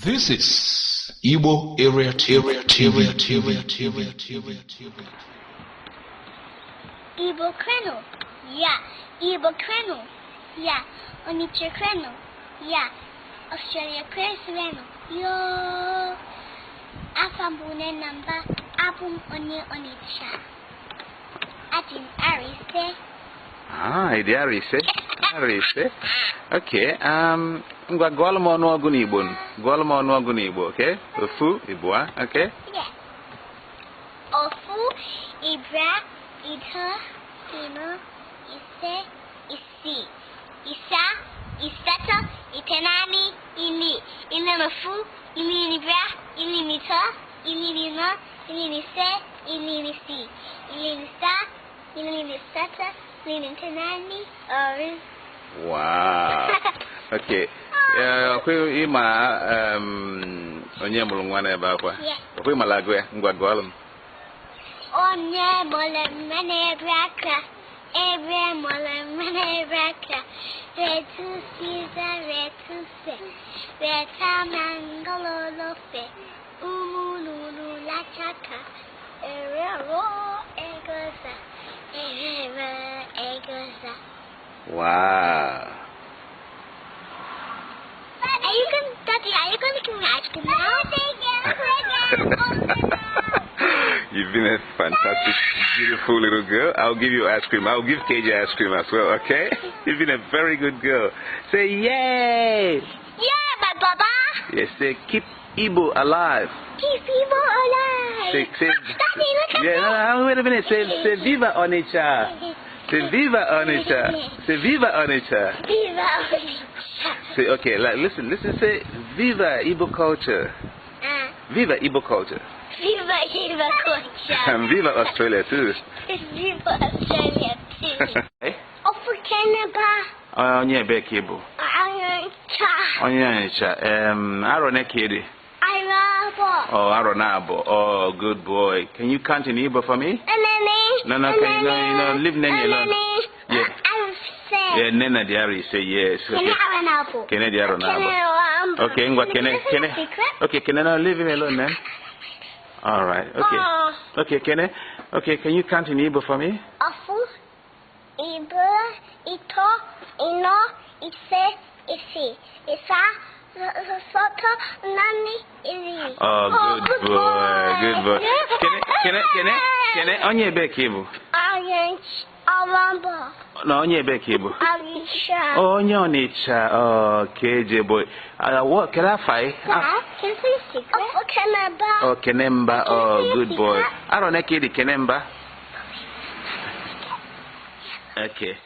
This is Igbo Area TV. Igbo Kreno, yeah. Igbo Kreno, yeah. Onicha Kreno, yeah. Australia Kreno, yo. Afambune number, Abum Oni Onicha. Atin Arise. Ah, idi Arise. Arise. Okay, ngwa gwala mo no ogu n'Igbo. Gwala mo no ogu n'Igbo, okay? Ofu, Ibua, okay? Yeah. Ofu, Ibra, Ita, Ino, Ise, Isi. Isa, Isata, Itenani, Ili. Ilinofu, Ilinibra, Ilinita, Ilinina, Ilinise, Ilinisi. Ilinisa, Ilinisata, Ilinitenani, Oris. Wow. Okay. Kwe ima onye mulu nwana ebe akwa. Kwe malagwe ngwa gwalum. Onye mole mene braka. Ebre mole mene braka. Retu siza retu se. Reta mangolo lofe. Umululu la chaka. Erero egoza. Erero egoza. Wow. Are you going to give me ice cream now? You've been a fantastic, beautiful little girl. I'll give you ice cream. I'll give KJ ice cream as well, okay? You've been a very good girl. Say yay! Yeah, my Baba. Yes, say keep Igbo alive. Keep Igbo alive. Say, Daddy, look at no, wait a minute. Say viva Onitsha. Say viva Onitsha. Say viva Onitsha. Viva Onitsha. Say, okay, listen, say viva Igbo culture. Viva Igbo culture. Viva Igbo culture. And viva Australia too. Viva Australia too. Hey? Ofu Canada. Onye be Igbo. Onitsha. Aro nekedi. Arabo. Oh, Aro nabo. Oh, good boy. Can you count in Igbo for me? No, can you leave Nene alone? Yeah. Yeah, Nena Diari say yes. Okay. Kene Diaro nabo. Okay, ngwa Kene. Okay, Kene, now leave him alone then. All right. Okay. Okay, Kene. Okay, can you count in Igbo for me? Afu, Igbo, Ito, Ino, Ise, Isi, Isa, Soto, Nani, Iri. Oh, good boy. Kene, onye be Igbo? Arabo. No, onye be Igbo? Onitsha. Onye Onitsha. Oh, KJ boy. What can I find? Can you see secret? Oh, Kenemba. Oh, Kenemba. Oh, good boy. I don't know Kenemba. Okay.